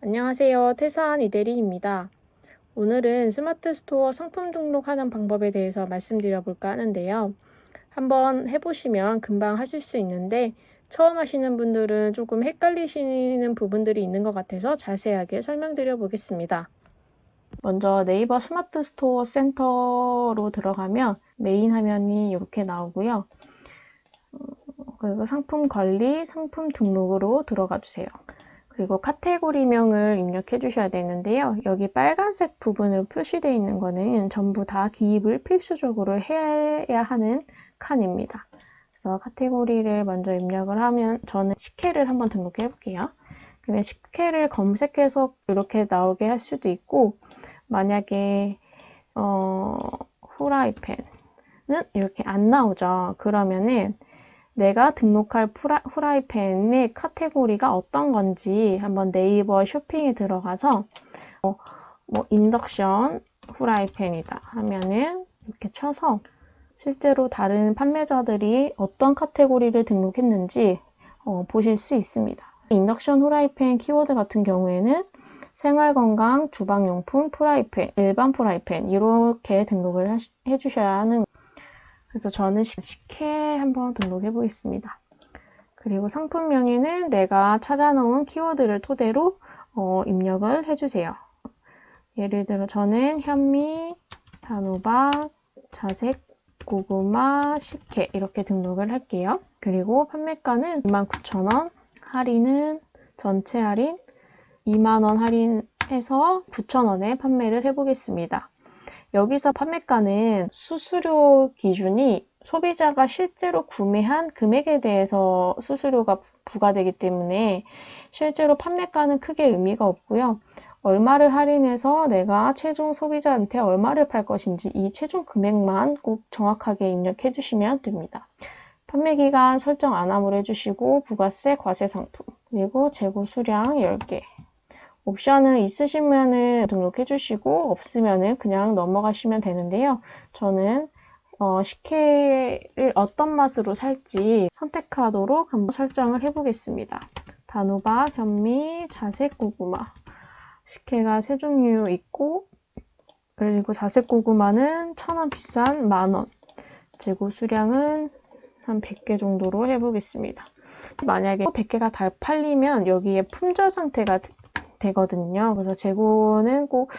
안녕하세요. 퇴사한 이대리입니다. 오늘은 스마트 스토어 상품 등록하는 방법에 대해서 말씀드려볼까 하는데요. 한번 해보시면 금방 하실 수 있는데 처음 하시는 분들은 조금 헷갈리시는 부분들이 있는 것 같아서 자세하게 설명드려 보겠습니다. 먼저 네이버 스마트 스토어 센터로 들어가면 메인 화면이 이렇게 나오고요. 그리고 상품 관리, 상품 등록으로 들어가 주세요. 그리고 카테고리명을 입력해 주셔야 되는데요. 여기 빨간색 부분으로 표시되어 있는 거는 전부 다 기입을 필수적으로 해야 하는 칸입니다. 그래서 카테고리를 먼저 입력을 하면 저는 식혜를 한번 등록해 볼게요. 그러면 식혜를 검색해서 이렇게 나오게 할 수도 있고, 만약에 후라이팬은 이렇게 안 나오죠. 그러면은 내가 등록할 후라이팬의 카테고리가 어떤 건지 한번 네이버 쇼핑에 들어가서 인덕션 후라이팬이다 하면은 이렇게 쳐서 실제로 다른 판매자들이 어떤 카테고리를 등록했는지 보실 수 있습니다. 인덕션 후라이팬 키워드 같은 경우에는 생활건강, 주방용품, 프라이팬, 일반 프라이팬 이렇게 등록을 해주셔야 하는. 그래서 저는 식혜 한번 등록해 보겠습니다. 그리고 상품명에는 내가 찾아놓은 키워드를 토대로 입력을 해주세요. 예를 들어 저는 현미, 단호박, 자색, 고구마, 식혜 이렇게 등록을 할게요. 그리고 판매가는 29,000원, 할인은 전체 할인 2만원 할인해서 9,000원에 판매를 해보겠습니다. 여기서 판매가는 수수료 기준이 소비자가 실제로 구매한 금액에 대해서 수수료가 부과되기 때문에 실제로 판매가는 크게 의미가 없고요. 얼마를 할인해서 내가 최종 소비자한테 얼마를 팔 것인지 이 최종 금액만 꼭 정확하게 입력해 주시면 됩니다. 판매기간 설정 안함으로 해주시고 부가세, 과세상품, 그리고 재고 수량 10개. 옵션은 있으시면은 등록해 주시고 없으면은 그냥 넘어가시면 되는데요. 저는 식혜를 어떤 맛으로 살지 선택하도록 한번 설정을 해보겠습니다. 단호박, 현미, 자색 고구마. 식혜가 세 종류 있고, 그리고 자색 고구마는 1,000원 비싼 10,000원. 재고 수량은 한 100개 정도로 해보겠습니다. 만약에 100개가 다 팔리면 여기에 품절 상태가 되거든요. 그래서 재고는 꼭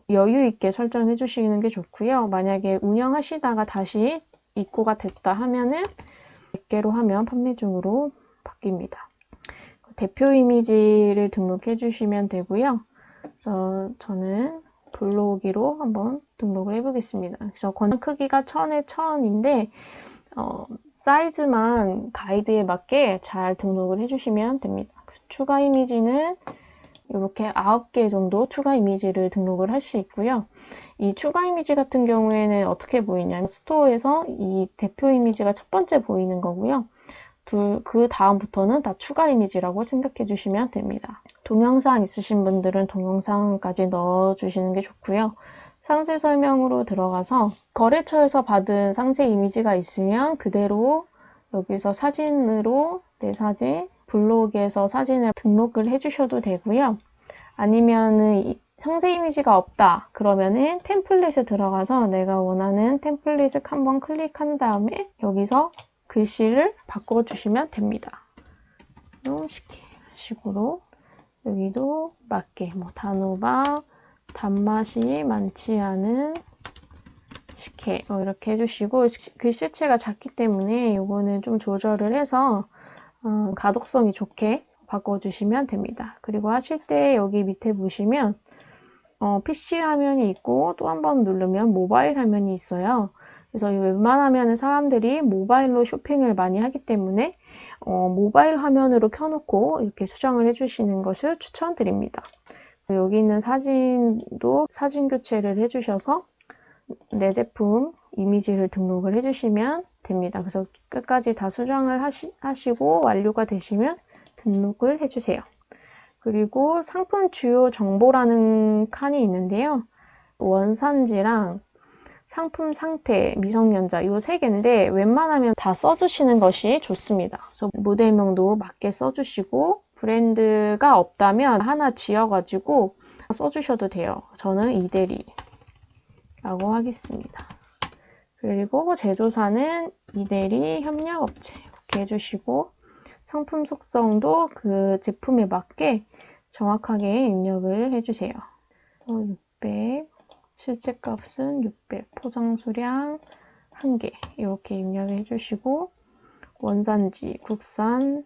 여유 있게 설정해 주시는 게 좋고요. 만약에 운영하시다가 다시 입고가 됐다 하면은 100개로 하면 판매 중으로 바뀝니다. 대표 이미지를 등록해 주시면 되고요. 그래서 저는 블로기로 한번 등록을 해보겠습니다. 그래서 권한 크기가 1000에 1000인데 사이즈만 가이드에 맞게 잘 등록을 해주시면 됩니다. 추가 이미지는 이렇게 9개 정도 추가 이미지를 등록을 할 수 있고요. 이 추가 이미지 같은 경우에는 어떻게 보이냐면 스토어에서 이 대표 이미지가 첫 번째 보이는 거고요. 그 다음부터는 다 추가 이미지라고 생각해 주시면 됩니다. 동영상 있으신 분들은 동영상까지 넣어주시는 게 좋고요. 상세 설명으로 들어가서 거래처에서 받은 상세 이미지가 있으면 그대로 여기서 사진으로 내 사진, 블로그에서 사진을 등록을 해주셔도 되고요. 아니면은 상세 이미지가 없다 그러면은 템플릿에 들어가서 내가 원하는 템플릿을 한번 클릭한 다음에 여기서 글씨를 바꿔주시면 됩니다. 식으로 여기도 맞게 단호박, 단맛이 많지 않은 식혜 이렇게 해주시고, 글씨체가 작기 때문에 이거는 좀 조절을 해서 가독성이 좋게 바꿔주시면 됩니다. 그리고 하실 때 여기 밑에 보시면 PC 화면이 있고 또 한 번 누르면 모바일 화면이 있어요. 그래서 웬만하면 사람들이 모바일로 쇼핑을 많이 하기 때문에 모바일 화면으로 켜놓고 이렇게 수정을 해주시는 것을 추천드립니다. 여기 있는 사진도 사진 교체를 해주셔서 내 제품 이미지를 등록을 해주시면 됩니다. 그래서 끝까지 다 수정을 하시고 완료가 되시면 등록을 해주세요. 그리고 상품 주요 정보라는 칸이 있는데요. 원산지랑 상품 상태, 미성년자 이 3개인데 웬만하면 다 써주시는 것이 좋습니다. 그래서 모델명도 맞게 써주시고 브랜드가 없다면 하나 지어가지고 써주셔도 돼요. 저는 이대리라고 하겠습니다. 그리고 제조사는 이대리 협력업체 이렇게 해주시고 상품 속성도 그 제품에 맞게 정확하게 입력을 해주세요. 600, 실제값은 600, 포장수량 1개 이렇게 입력을 해주시고 원산지, 국산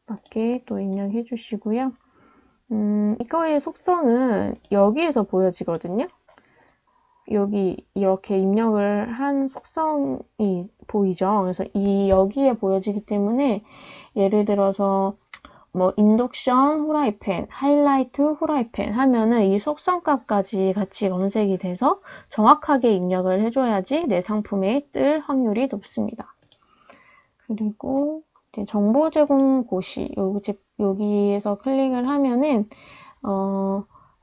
맞게 또 입력해 주시고요. 이거의 속성은 여기에서 보여지거든요. 여기 이렇게 입력을 한 속성이 보이죠. 그래서 여기에 보여지기 때문에 예를 들어서 뭐 인덕션 후라이팬, 하이라이트 후라이팬 하면은 이 속성값까지 같이 검색이 돼서 정확하게 입력을 해줘야지 내 상품에 뜰 확률이 높습니다. 그리고 이제 정보 제공 고시 여기에서 클릭을 하면은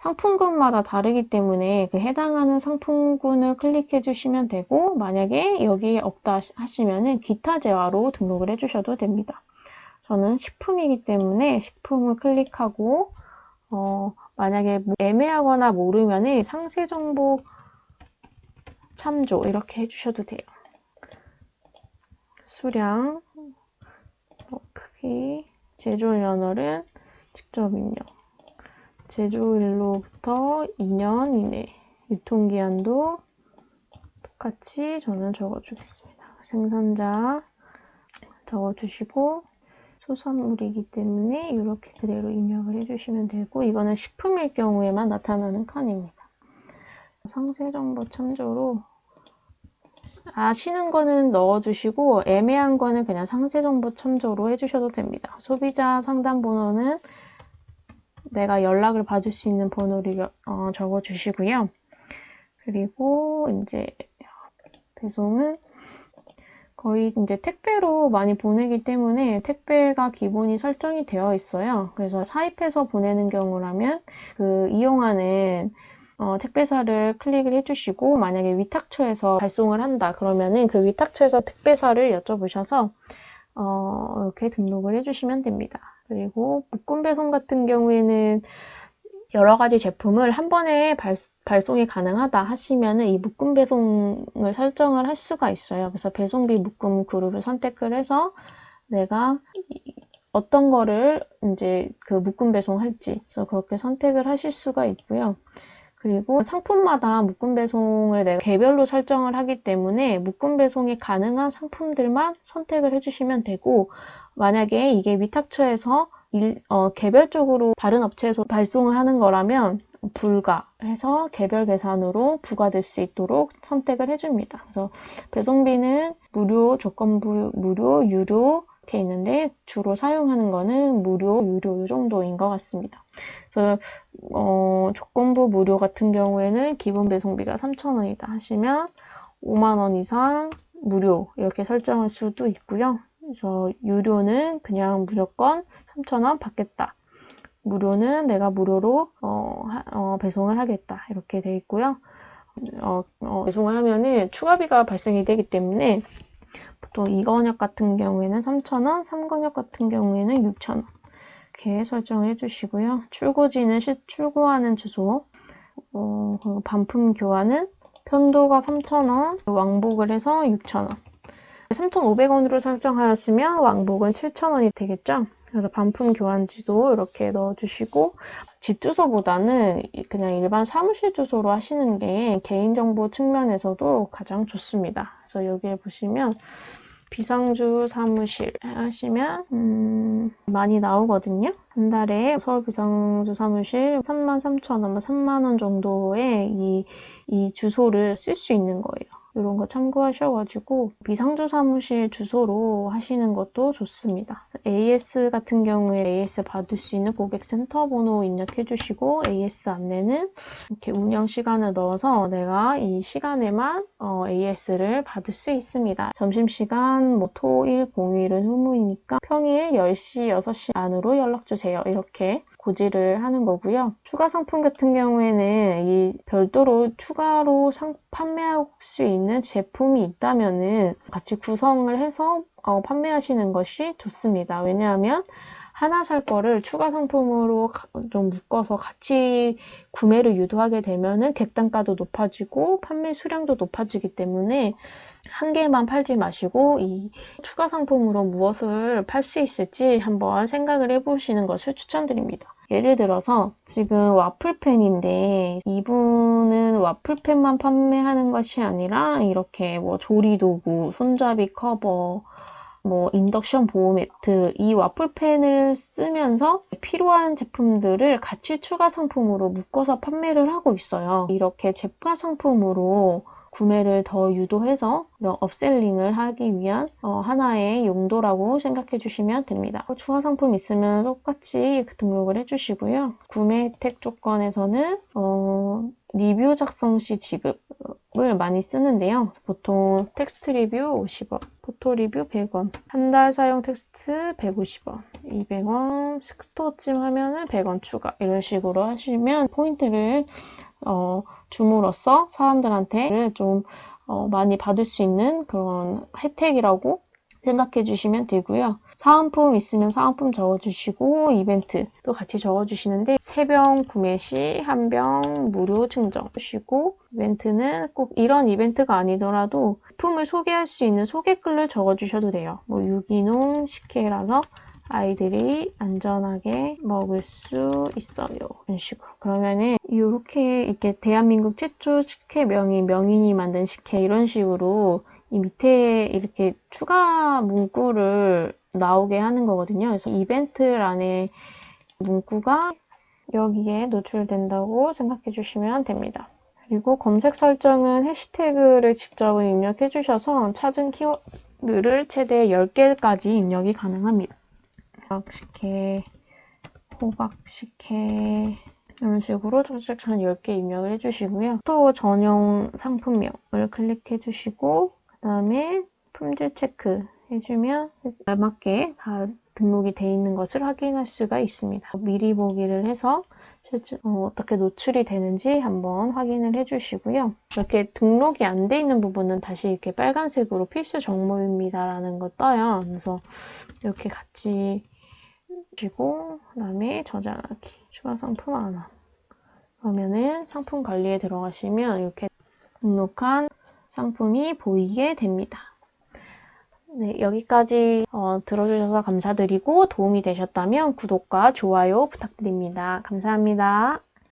상품군마다 다르기 때문에 그 해당하는 상품군을 클릭해 주시면 되고 만약에 여기에 없다 하시면은 기타 재화로 등록을 해 주셔도 됩니다. 저는 식품이기 때문에 식품을 클릭하고 만약에 애매하거나 모르면은 상세 정보 참조 이렇게 해 주셔도 돼요. 수량, 크기, 제조연월은 직접 입력. 제조일로부터 2년 이내. 유통기한도 똑같이 저는 적어주겠습니다. 생산자 적어주시고 수산물이기 때문에 이렇게 그대로 입력을 해주시면 되고 이거는 식품일 경우에만 나타나는 칸입니다. 상세정보 참조로 아시는 거는 넣어주시고 애매한 거는 그냥 상세정보 참조로 해주셔도 됩니다. 소비자 상담번호는 내가 연락을 받을 수 있는 번호를 적어주시고요. 그리고 이제 배송은 거의 이제 택배로 많이 보내기 때문에 택배가 기본이 설정이 되어 있어요. 그래서 사입해서 보내는 경우라면 그 이용하는 택배사를 클릭을 해주시고 만약에 위탁처에서 발송을 한다 그러면은 그 위탁처에서 택배사를 여쭤보셔서 이렇게 등록을 해주시면 됩니다. 그리고 묶음 배송 같은 경우에는 여러 가지 제품을 한 번에 발송이 가능하다 하시면은 이 묶음 배송을 설정을 할 수가 있어요. 그래서 배송비 묶음 그룹을 선택을 해서 내가 어떤 거를 이제 그 묶음 배송할지 그래서 그렇게 선택을 하실 수가 있고요. 그리고 상품마다 묶음 배송을 내가 개별로 설정을 하기 때문에 묶음 배송이 가능한 상품들만 선택을 해주시면 되고 만약에 이게 위탁처에서 개별적으로 다른 업체에서 발송을 하는 거라면 불가 해서 개별 계산으로 부과될 수 있도록 선택을 해줍니다. 그래서 배송비는 무료, 조건부 무료, 유료 이렇게 있는데 주로 사용하는 거는 무료, 유료 이 정도인 것 같습니다. 그래서 조건부 무료 같은 경우에는 기본 배송비가 3,000원이다 하시면 5만 원 이상 무료 이렇게 설정할 수도 있고요. 그래서 유료는 그냥 무조건 3,000원 받겠다. 무료는 내가 무료로 배송을 하겠다. 이렇게 돼 있고요. 배송을 하면은 추가비가 발생이 되기 때문에 보통 2건역 같은 경우에는 3,000원, 3건역 같은 경우에는 6,000원. 이렇게 설정을 해주시고요. 출고지는 출고하는 주소, 그리고 반품 교환은 편도가 3,000원, 왕복을 해서 6,000원. 3,500원으로 설정하시면 왕복은 7,000원이 되겠죠? 그래서 반품 교환지도 이렇게 넣어주시고 집 주소보다는 그냥 일반 사무실 주소로 하시는 게 개인정보 측면에서도 가장 좋습니다. 그래서 여기에 보시면 비상주 사무실 하시면 많이 나오거든요. 한 달에 서울 비상주 사무실 33,000원, 3만원 정도의 이 주소를 쓸 수 있는 거예요. 이런 거 참고하셔가지고 비상주 사무실 주소로 하시는 것도 좋습니다. AS 같은 경우에 AS 받을 수 있는 고객센터 번호 입력해 주시고 AS 안내는 이렇게 운영 시간을 넣어서 내가 이 시간에만 AS를 받을 수 있습니다. 점심시간 뭐 토일 공휴일은 휴무이니까 평일 10시 6시 안으로 연락주세요. 이렇게 고지를 하는 거고요. 추가 상품 같은 경우에는 이 별도로 추가로 판매할 수 있는 제품이 있다면은 같이 구성을 해서 판매하시는 것이 좋습니다. 왜냐하면 하나 살 거를 추가 상품으로 좀 묶어서 같이 구매를 유도하게 되면은 객단가도 높아지고 판매 수량도 높아지기 때문에 한 개만 팔지 마시고 이 추가 상품으로 무엇을 팔 수 있을지 한번 생각을 해보시는 것을 추천드립니다. 예를 들어서 지금 와플팬인데 이분은 와플팬만 판매하는 것이 아니라 이렇게 뭐 조리도구, 손잡이 커버, 뭐 인덕션 보호 매트, 이 와플팬을 쓰면서 필요한 제품들을 같이 추가 상품으로 묶어서 판매를 하고 있어요. 이렇게 추가 상품으로 구매를 더 유도해서 업셀링을 하기 위한 하나의 용도라고 생각해 주시면 됩니다. 추가 상품 있으면 똑같이 등록을 해주시고요. 구매 혜택 조건에서는 리뷰 작성 시 지급을 많이 쓰는데요. 보통 텍스트 리뷰 50원, 포토 리뷰 100원, 한 달 사용 텍스트 150원, 200원, 스토어찜 하면은 100원 추가 이런 식으로 하시면 포인트를 줌으로써 사람들한테 좀 많이 받을 수 있는 그런 혜택이라고 생각해 주시면 되고요. 사은품 있으면 사은품 적어주시고 이벤트도 같이 적어주시는데 3병 구매 시 1병 무료 증정 주시고 이벤트는 꼭 이런 이벤트가 아니더라도 제품을 소개할 수 있는 소개글을 적어주셔도 돼요. 뭐 유기농 식혜라서 아이들이 안전하게 먹을 수 있어요. 이런 식으로. 그러면은 이렇게 대한민국 최초 식혜 명인이 만든 식혜 이런 식으로 이 밑에 이렇게 추가 문구를 나오게 하는 거거든요. 그래서 이벤트란에 문구가 여기에 노출된다고 생각해 주시면 됩니다. 그리고 검색 설정은 해시태그를 직접 입력해 주셔서 찾은 키워드를 최대 10개까지 입력이 가능합니다. 호박식혜, 호박식혜 이런 식으로 쫙쫙 한 10개 입력을 해주시고요. 또 전용 상품명을 클릭해 주시고 그 다음에 품질 체크 해주면 알맞게 다 등록이 돼 있는 것을 확인할 수가 있습니다. 미리 보기를 해서 실제 어떻게 노출이 되는지 한번 확인을 해주시고요. 이렇게 등록이 안 돼 있는 부분은 다시 이렇게 빨간색으로 필수 정보입니다 라는 거 떠요. 그래서 이렇게 같이 주시고 그다음에 저장하기 추가 상품 안함 그러면은 상품 관리에 들어가시면 이렇게 등록한 상품이 보이게 됩니다. 네, 여기까지 들어주셔서 감사드리고 도움이 되셨다면 구독과 좋아요 부탁드립니다. 감사합니다.